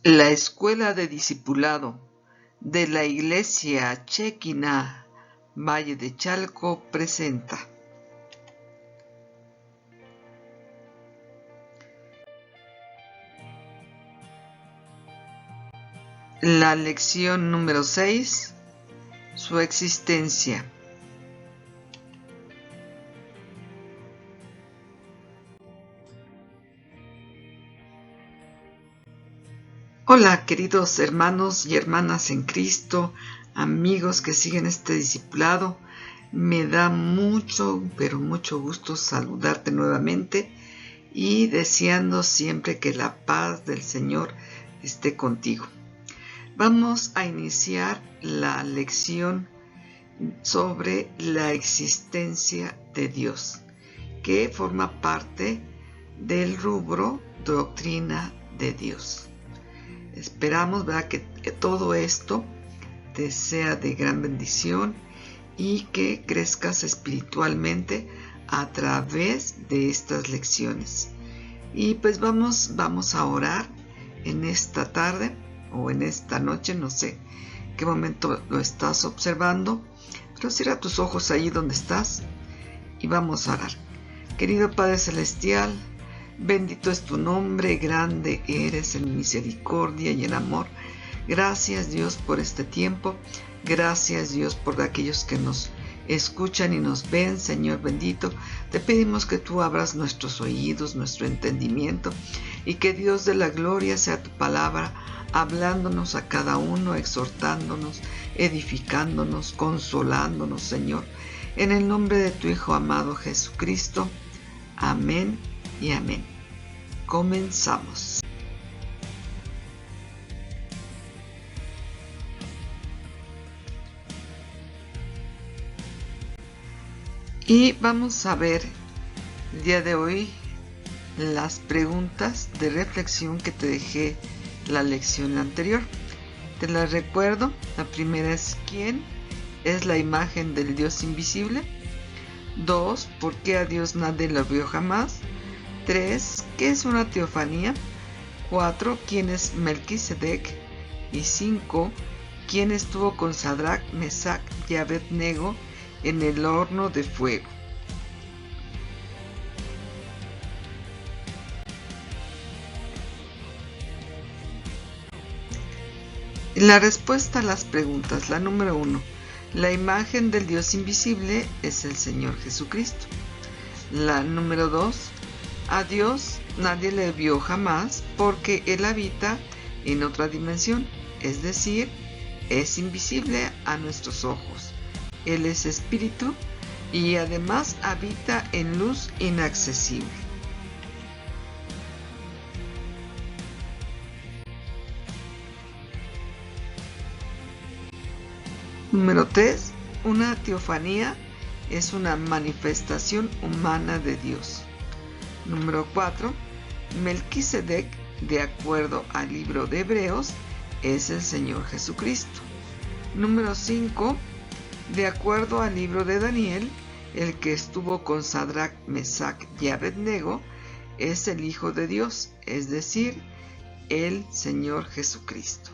La Escuela de Discipulado de la Iglesia Shekinah Valle de Chalco presenta la lección número 6, su existencia. Hola, queridos hermanos y hermanas en Cristo, amigos que siguen este discipulado. Me da mucho, pero mucho gusto saludarte nuevamente y deseando siempre que la paz del Señor esté contigo. Vamos a iniciar la lección sobre la existencia de Dios, que forma parte del rubro Doctrina de Dios. Esperamos, ¿verdad?, que todo esto te sea de gran bendición y que crezcas espiritualmente a través de estas lecciones. Y pues vamos a orar en esta tarde o en esta noche, no sé qué momento lo estás observando, pero cierra tus ojos ahí donde estás y vamos a orar. Querido Padre Celestial, bendito es tu nombre, grande eres en misericordia y en amor. Gracias, Dios, por este tiempo. Gracias, Dios, por aquellos que nos escuchan y nos ven, Señor bendito. Te pedimos que tú abras nuestros oídos, nuestro entendimiento, y que Dios de la gloria sea tu palabra, hablándonos a cada uno, exhortándonos, edificándonos, consolándonos, Señor. En el nombre de tu Hijo amado Jesucristo. Amén y amén. Comenzamos. Y vamos a ver el día de hoy las preguntas de reflexión que te dejé la lección anterior. Te las recuerdo. La primera es: ¿quién es la imagen del Dios invisible? 2. ¿Por qué a Dios nadie lo vio jamás? 3. ¿Qué es una teofanía? 4. ¿Quién es Melquisedec? Y 5. ¿Quién estuvo con Sadrach, Mesach y Abednego en el horno de fuego? La respuesta a las preguntas. La número 1. La imagen del Dios invisible es el Señor Jesucristo. La número 2. A Dios nadie le vio jamás porque Él habita en otra dimensión, es decir, es invisible a nuestros ojos. Él es espíritu y además habita en luz inaccesible. Número 3. Una teofanía es una manifestación humana de Dios. Número 4. Melquisedec, de acuerdo al libro de Hebreos, es el Señor Jesucristo. Número 5. De acuerdo al libro de Daniel, el que estuvo con Sadrach, Mesach y Abednego es el Hijo de Dios, es decir, el Señor Jesucristo.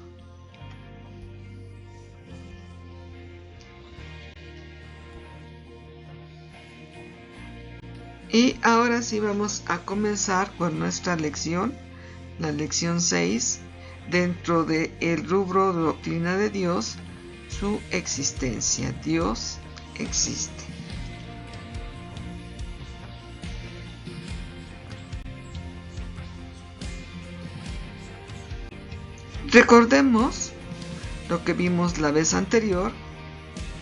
Y ahora sí vamos a comenzar con nuestra lección, la lección 6, dentro del rubro de Doctrina de Dios, su existencia. Dios existe. Recordemos lo que vimos la vez anterior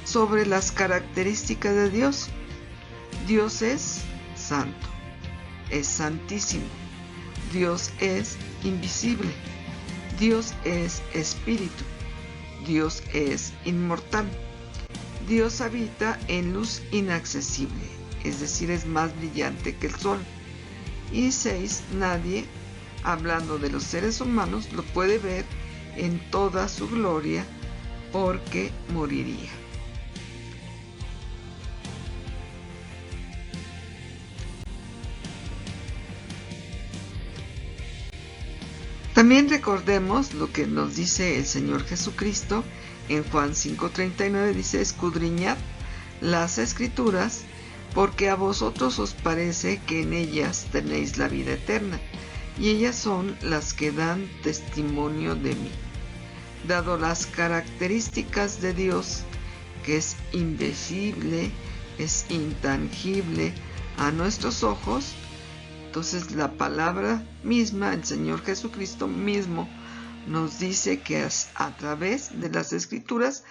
sobre las características de Dios. Dios es santo, es santísimo. Dios es invisible. Dios es espíritu. Dios es inmortal. Dios habita en luz inaccesible, es decir, es más brillante que el sol. Y 6. Nadie, hablando de los seres humanos, lo puede ver en toda su gloria porque moriría. También recordemos lo que nos dice el Señor Jesucristo en Juan 5:39, dice: escudriñad las Escrituras, porque a vosotros os parece que en ellas tenéis la vida eterna, y ellas son las que dan testimonio de mí. Dado las características de Dios, que es invisible, es intangible a nuestros ojos, entonces la palabra misma, el Señor Jesucristo mismo, nos dice que es a través de las Escrituras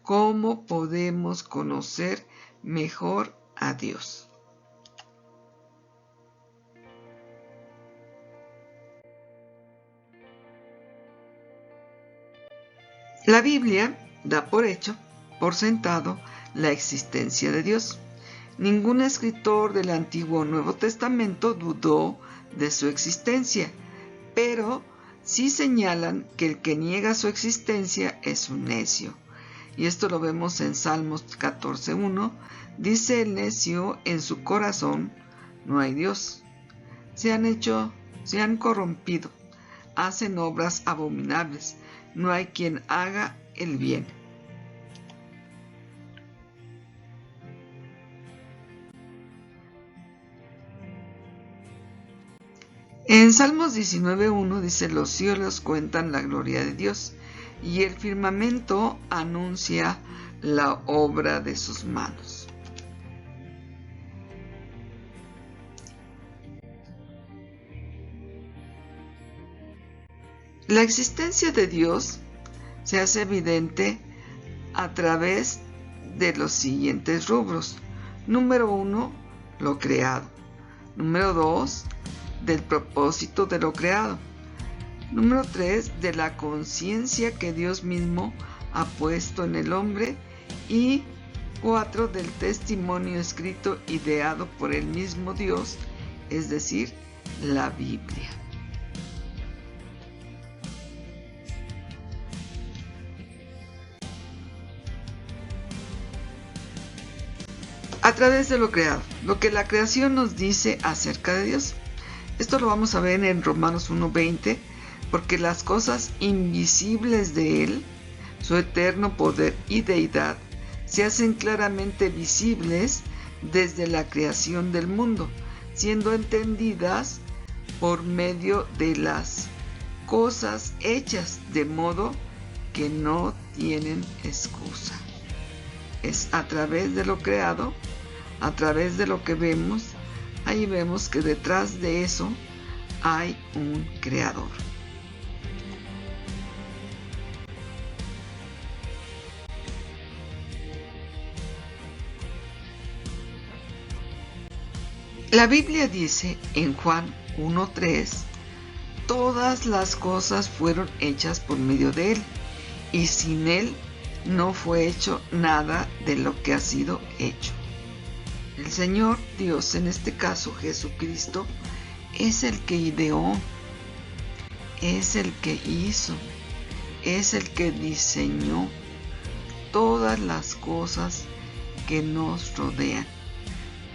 cómo podemos conocer mejor a Dios. La Biblia da por hecho, por sentado, la existencia de Dios. Ningún escritor del Antiguo o Nuevo Testamento dudó de su existencia, pero sí señalan que el que niega su existencia es un necio. Y esto lo vemos en Salmos 14:1. Dice el necio en su corazón: no hay Dios. Se han corrompido, hacen obras abominables, no hay quien haga el bien. En Salmos 19:1 dice: los cielos cuentan la gloria de Dios, y el firmamento anuncia la obra de sus manos. La existencia de Dios se hace evidente a través de los siguientes rubros. Número 1, lo creado. Número 2, del propósito de lo creado. Número 3, de la conciencia que Dios mismo ha puesto en el hombre. Y 4, del testimonio escrito ideado por el mismo Dios, es decir, la Biblia. A través de lo creado, lo que la creación nos dice acerca de Dios. Esto lo vamos a ver en Romanos 1:20, porque las cosas invisibles de Él, su eterno poder y deidad, se hacen claramente visibles desde la creación del mundo, siendo entendidas por medio de las cosas hechas, de modo que no tienen excusa. Es a través de lo creado, a través de lo que vemos, ahí vemos que detrás de eso hay un creador. La Biblia dice en Juan 1:3: todas las cosas fueron hechas por medio de Él, y sin Él no fue hecho nada de lo que ha sido hecho. El Señor Dios, en este caso Jesucristo, es el que ideó, es el que hizo, es el que diseñó todas las cosas que nos rodean.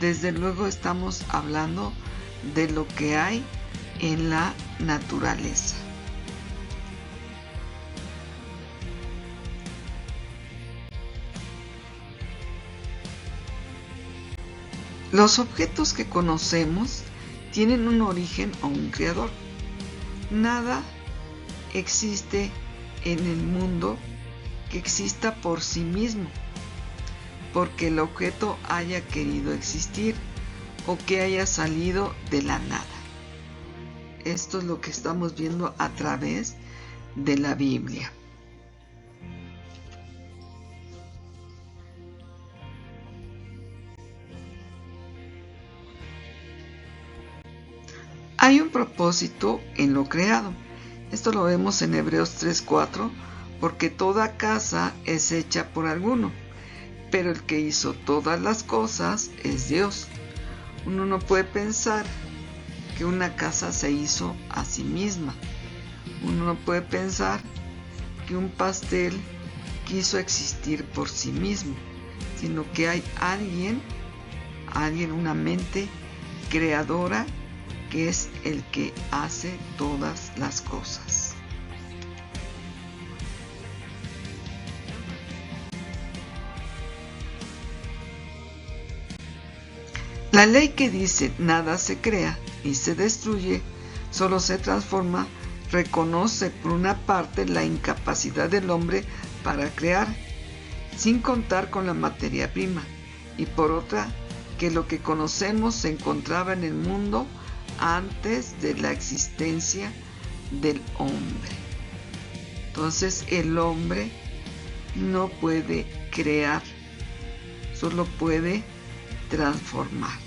Desde luego estamos hablando de lo que hay en la naturaleza. Los objetos que conocemos tienen un origen o un creador. Nada existe en el mundo que exista por sí mismo, porque el objeto haya querido existir o que haya salido de la nada. Esto es lo que estamos viendo a través de la Biblia. Hay un propósito en lo creado. Esto lo vemos en Hebreos 3:4, porque toda casa es hecha por alguno, pero el que hizo todas las cosas es Dios. Uno no puede pensar que una casa se hizo a sí misma. Uno no puede pensar que un pastel quiso existir por sí mismo, sino que hay alguien, una mente creadora que es el que hace todas las cosas. La ley que dice nada se crea y se destruye, solo se transforma, reconoce por una parte la incapacidad del hombre para crear, sin contar con la materia prima, y por otra, que lo que conocemos se encontraba en el mundo antes de la existencia del hombre. Entonces el hombre no puede crear, solo puede transformar.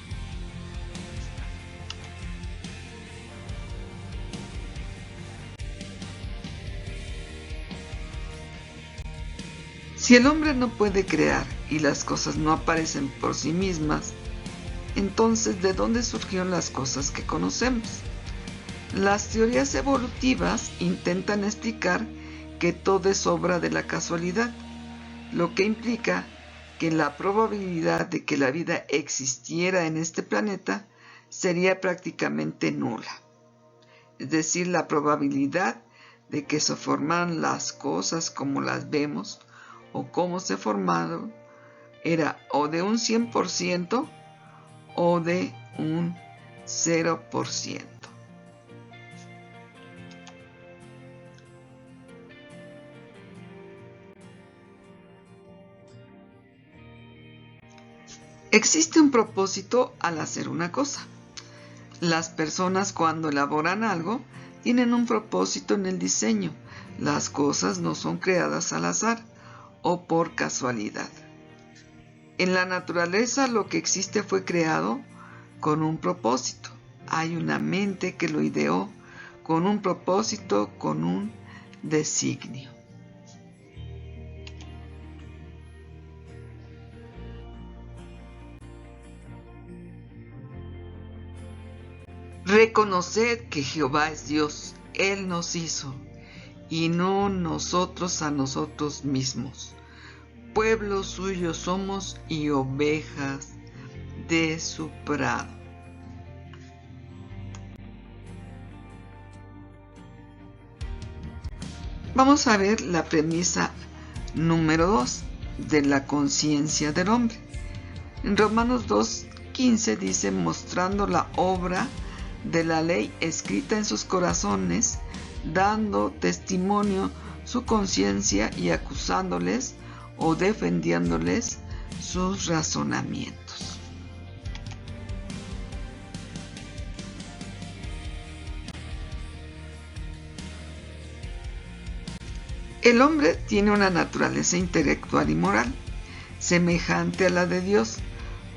Si el hombre no puede crear y las cosas no aparecen por sí mismas, entonces ¿de dónde surgieron las cosas que conocemos? Las teorías evolutivas intentan explicar que todo es obra de la casualidad, lo que implica que la probabilidad de que la vida existiera en este planeta sería prácticamente nula. Es decir, la probabilidad de que se formaran las cosas como las vemos o cómo se formaron era o de un 100% o de un 0%. Existe un propósito al hacer una cosa. Las personas cuando elaboran algo tienen un propósito en el diseño. Las cosas no son creadas al azar o por casualidad. En la naturaleza lo que existe fue creado con un propósito. Hay una mente que lo ideó con un propósito, con un designio. Reconoced que Jehová es Dios, Él nos hizo, y no nosotros a nosotros mismos. Pueblo suyo somos y ovejas de su prado. Vamos a ver la premisa número 2 de la conciencia del hombre. En Romanos 2:15 dice, mostrando la obra de la ley escrita en sus corazones, dando testimonio su conciencia y acusándoles o defendiéndoles sus razonamientos. El hombre tiene una naturaleza intelectual y moral, semejante a la de Dios.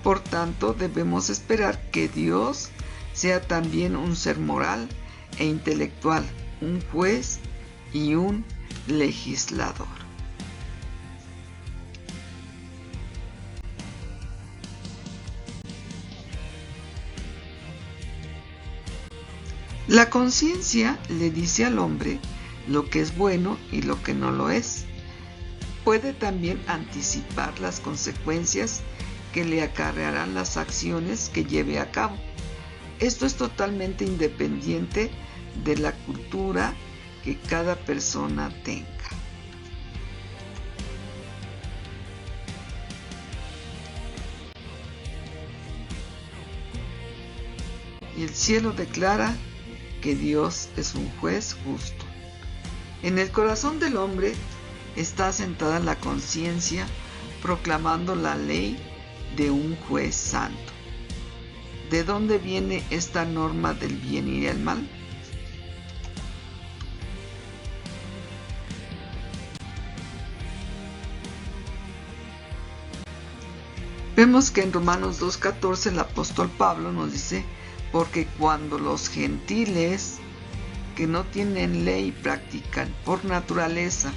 Por tanto, debemos esperar que Dios sea también un ser moral e intelectual, un juez y un legislador. La conciencia le dice al hombre lo que es bueno y lo que no lo es. Puede también anticipar las consecuencias que le acarrearán las acciones que lleve a cabo. Esto es totalmente independiente de la cultura que cada persona tenga. Y el cielo declara que Dios es un juez justo. En el corazón del hombre está sentada la conciencia proclamando la ley de un juez santo. ¿De dónde viene esta norma del bien y el mal? Vemos que en Romanos 2:14 el apóstol Pablo nos dice, porque cuando los gentiles que no tienen ley practican por naturaleza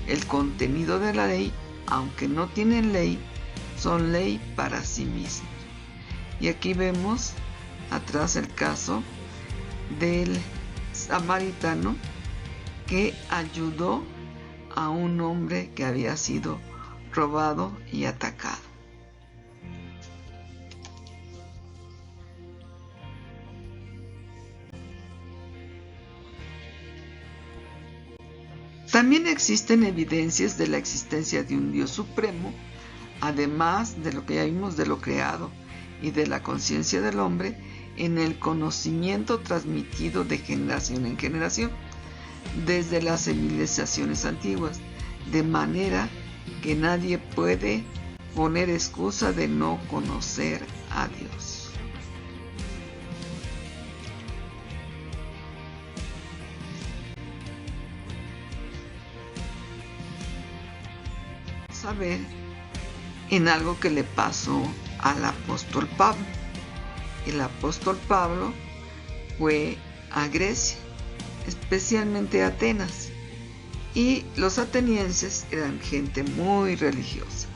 el contenido de la ley, aunque no tienen ley, son ley para sí mismos. Y aquí vemos atrás el caso del samaritano que ayudó a un hombre que había sido robado y atacado. También existen evidencias de la existencia de un Dios supremo, además de lo que ya vimos de lo creado y de la conciencia del hombre, en el conocimiento transmitido de generación en generación, desde las civilizaciones antiguas, de manera que nadie puede poner excusa de no conocer a Dios. Vamos a ver en algo que le pasó al apóstol Pablo. El apóstol Pablo fue a Grecia, especialmente a Atenas, y los atenienses eran gente muy religiosa.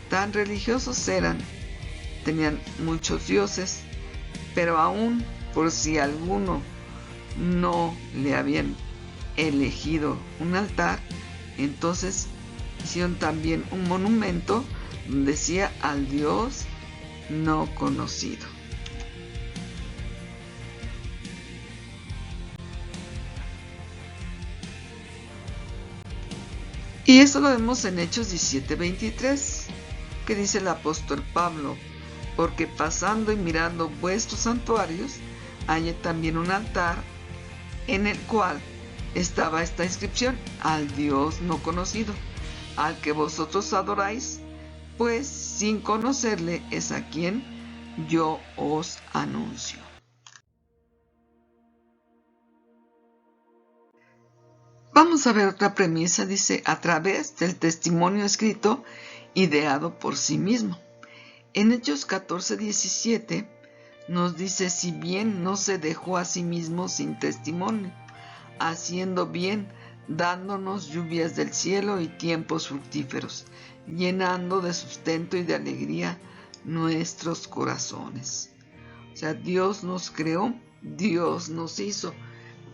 Tan religiosos eran, tenían muchos dioses, pero aún por si alguno no le habían elegido un altar, entonces hicieron también un monumento donde decía al Dios no conocido. Y eso lo vemos en Hechos 17:23, que dice el apóstol Pablo: porque pasando y mirando vuestros santuarios, hallé también un altar en el cual estaba esta inscripción: al Dios no conocido, al que vosotros adoráis, pues sin conocerle es a quien yo os anuncio. Vamos a ver otra premisa, dice, a través del testimonio escrito ideado por sí mismo. En Hechos 14:17 nos dice: si bien no se dejó a sí mismo sin testimonio, haciendo bien, dándonos lluvias del cielo y tiempos fructíferos, llenando de sustento y de alegría nuestros corazones. O sea, Dios nos creó, Dios nos hizo,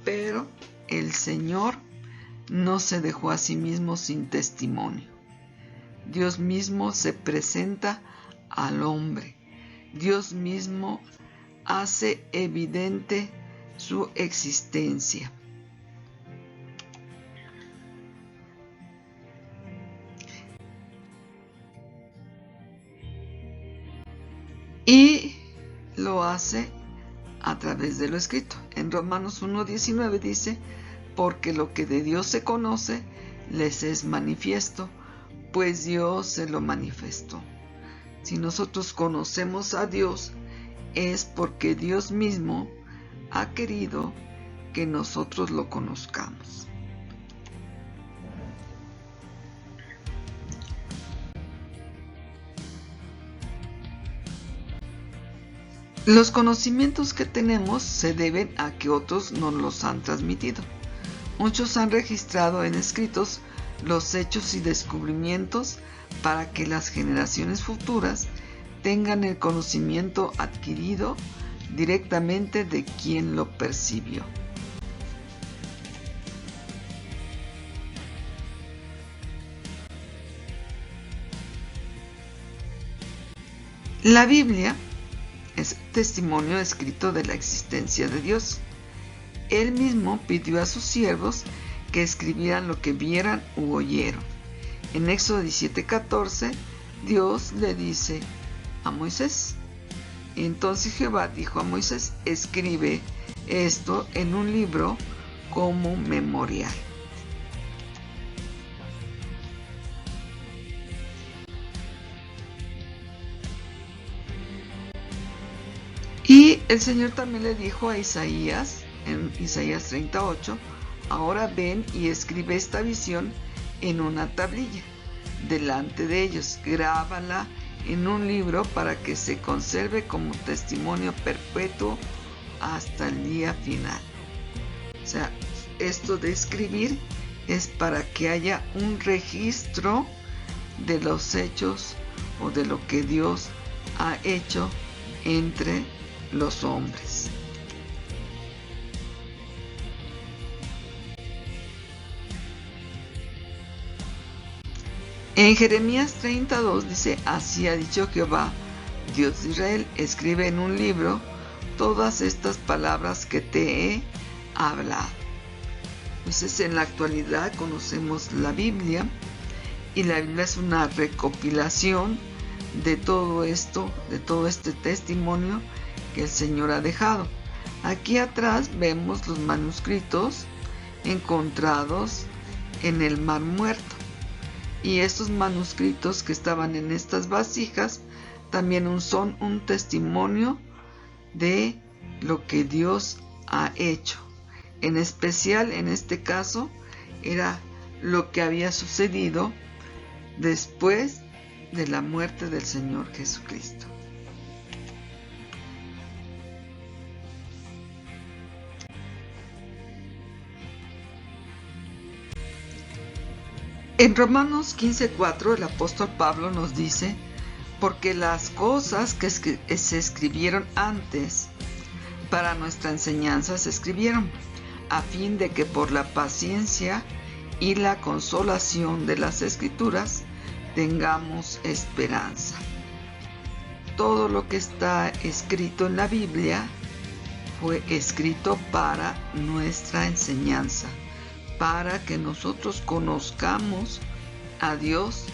pero el Señor no se dejó a sí mismo sin testimonio. Dios mismo se presenta al hombre. Dios mismo hace evidente su existencia. Y lo hace a través de lo escrito. En Romanos 1:19 dice: porque lo que de Dios se conoce les es manifiesto, pues Dios se lo manifestó. Si nosotros conocemos a Dios, es porque Dios mismo ha querido que nosotros lo conozcamos. Los conocimientos que tenemos se deben a que otros nos los han transmitido. Muchos han registrado en escritos los hechos y descubrimientos para que las generaciones futuras tengan el conocimiento adquirido directamente de quien lo percibió. La Biblia es testimonio escrito de la existencia de Dios. Él mismo pidió a sus siervos que escribieran lo que vieran u oyeron. En Éxodo 17:14, Dios le dice a Moisés: entonces Jehová dijo a Moisés: escribe esto en un libro como memorial. Y el Señor también le dijo a Isaías, en Isaías 38, ahora ven y escribe esta visión en una tablilla delante de ellos, grábala en un libro para que se conserve como testimonio perpetuo hasta el día final. O sea, esto de escribir es para que haya un registro de los hechos o de lo que Dios ha hecho entre los hombres. En Jeremías 32 dice: así ha dicho Jehová, Dios de Israel, escribe en un libro todas estas palabras que te he hablado. Entonces, en la actualidad conocemos la Biblia, y la Biblia es una recopilación de todo esto, de todo este testimonio que el Señor ha dejado. Aquí atrás vemos los manuscritos encontrados en el Mar Muerto. Y estos manuscritos que estaban en estas vasijas también son un testimonio de lo que Dios ha hecho. En especial, en este caso, era lo que había sucedido después de la muerte del Señor Jesucristo. En Romanos 15:4 el apóstol Pablo nos dice: porque las cosas que se escribieron antes para nuestra enseñanza se escribieron, a fin de que por la paciencia y la consolación de las Escrituras tengamos esperanza. Todo lo que está escrito en la Biblia fue escrito para nuestra enseñanza, para que nosotros conozcamos a Dios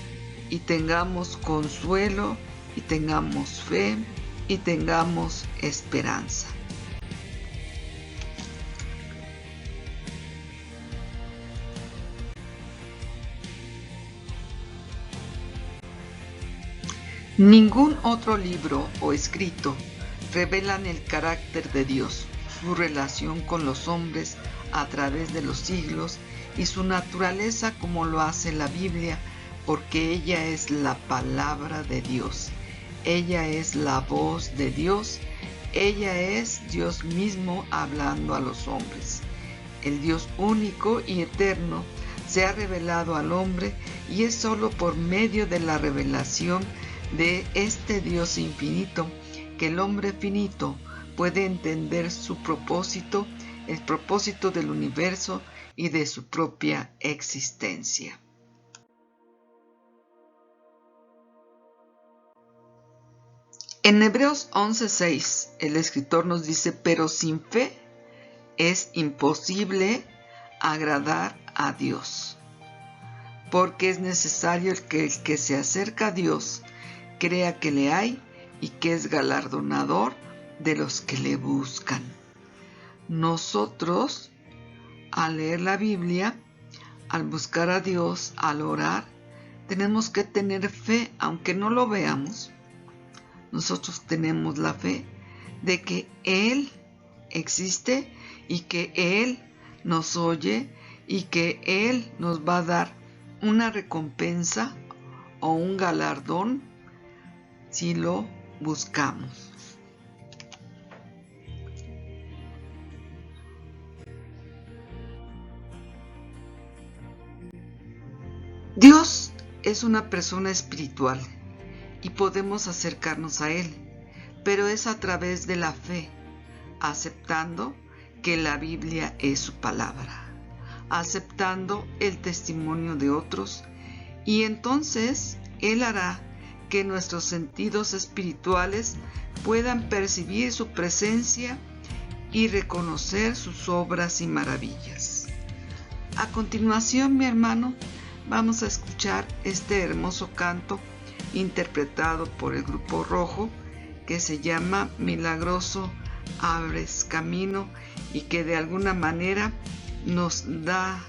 y tengamos consuelo y tengamos fe y tengamos esperanza. Ningún otro libro o escrito revelan el carácter de Dios, su relación con los hombres a través de los siglos y su naturaleza como lo hace la Biblia, porque ella es la palabra de Dios, ella es la voz de Dios, ella es Dios mismo hablando a los hombres. El Dios único y eterno se ha revelado al hombre, y es solo por medio de la revelación de este Dios infinito que el hombre finito puede entender su propósito, el propósito del universo y de su propia existencia. En Hebreos 11:6 el escritor nos dice: pero sin fe es imposible agradar a Dios, porque es necesario que el que se acerca a Dios crea que le hay y que es galardonador de los que le buscan. Nosotros, al leer la Biblia, al buscar a Dios, al orar, tenemos que tener fe, aunque no lo veamos. Nosotros tenemos la fe de que Él existe y que Él nos oye y que Él nos va a dar una recompensa o un galardón si lo buscamos. Dios es una persona espiritual y podemos acercarnos a Él, pero es a través de la fe, aceptando que la Biblia es su palabra, aceptando el testimonio de otros, y entonces Él hará que nuestros sentidos espirituales puedan percibir su presencia y reconocer sus obras y maravillas. A continuación, mi hermano, vamos a escuchar este hermoso canto interpretado por el Grupo Rojo, que se llama Milagroso Abres Camino, y que de alguna manera nos da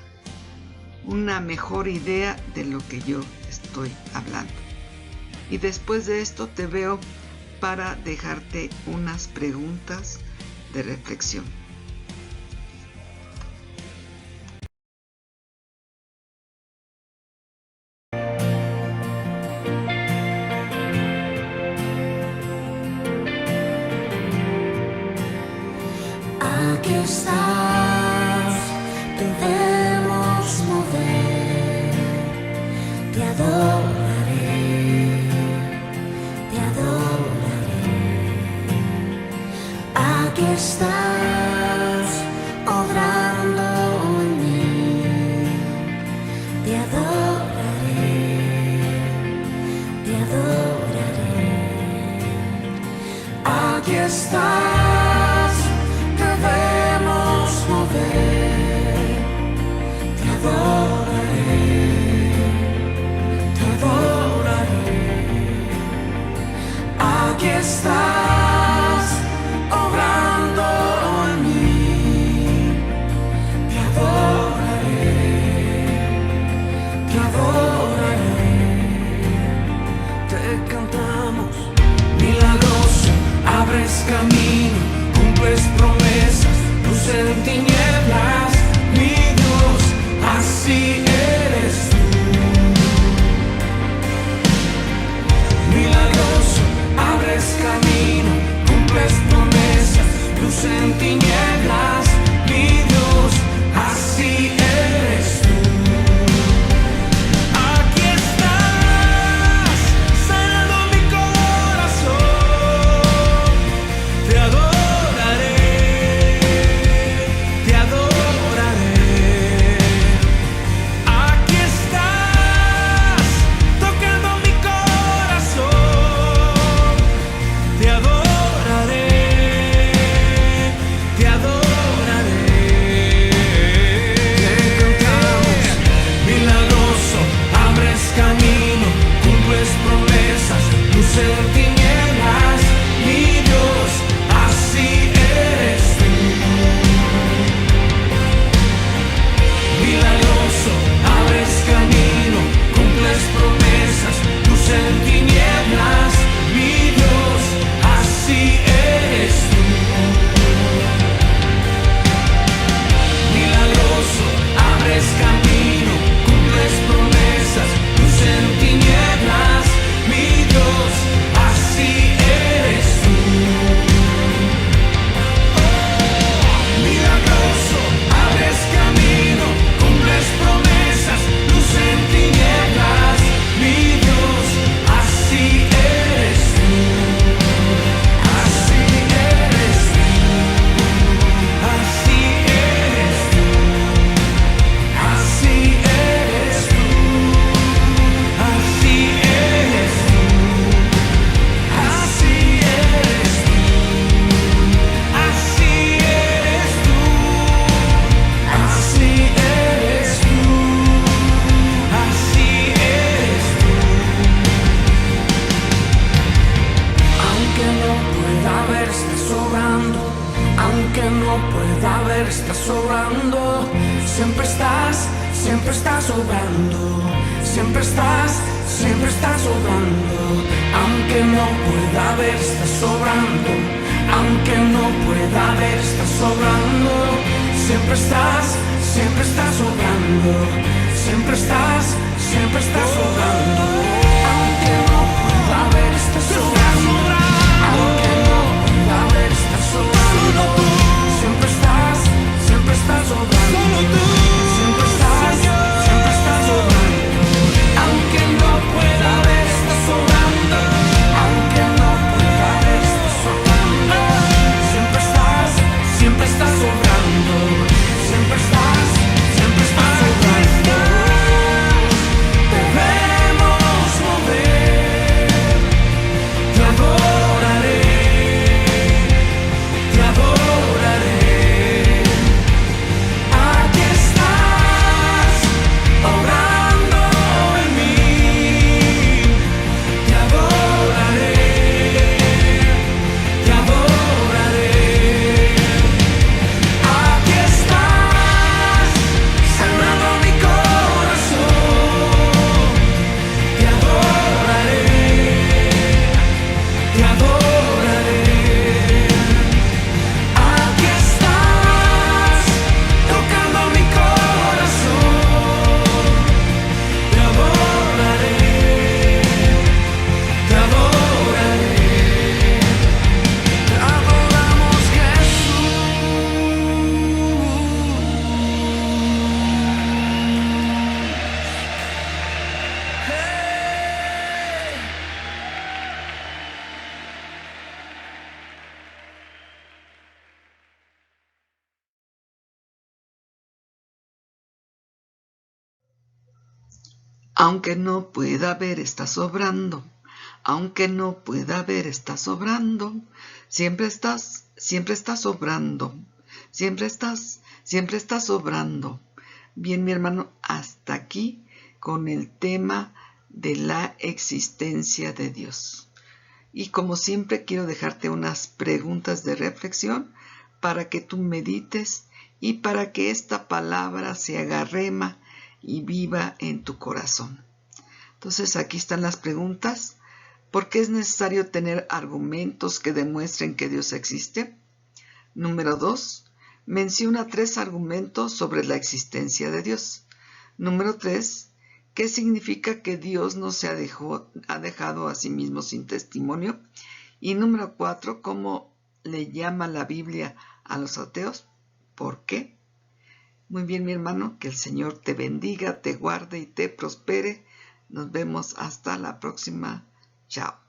una mejor idea de lo que yo estoy hablando. Y después de esto te veo para dejarte unas preguntas de reflexión. Aquí estás, debemos mover, te adoraré, te adoraré. Aquí estás, obrando en mí, te adoraré, te adoraré. Aquí estás, debemos mover, no pueda ver, estás sobrando. Siempre estás sobrando. Siempre estás sobrando. Aunque no pueda ver, estás sobrando. Aunque no pueda ver, estás sobrando. Siempre estás sobrando. Siempre estás sobrando. Aunque no pueda ver, estás sobrando. Aunque no pueda ver, estás sobrando. Siempre estás sobrando. Siempre estás sobrando. Aunque no pueda ver, estás sobrando. Aunque no pueda ver, estás sobrando. Siempre estás sobrando. Siempre estás sobrando. Debemos mover. Te adoraré. Te adoraré. Aquí estás obrando en mí. Te adoraré. Te adoraré. Aquí estás sanando mi corazón. Te adoraré. Te adoraré. Aquí estás tocando mi corazón. Te adoraré. Te adoraré. Te adoramos, Jesús. Aunque no pueda ver, está sobrando. Aunque no pueda ver, está sobrando. Siempre estás sobrando. Siempre estás sobrando. Bien, mi hermano, hasta aquí con el tema de la existencia de Dios. Y como siempre, quiero dejarte unas preguntas de reflexión para que tú medites y para que esta palabra se haga rema y viva en tu corazón. Entonces, aquí están las preguntas. ¿Por qué es necesario tener argumentos que demuestren que Dios existe? Número 2. Menciona 3 argumentos sobre la existencia de Dios. Número 3. ¿Qué significa que Dios no se ha dejado a sí mismo sin testimonio? Y número 4. ¿Cómo le llama la Biblia a los ateos? ¿Por qué? Muy bien, mi hermano, que el Señor te bendiga, te guarde y te prospere. Nos vemos hasta la próxima. Chao.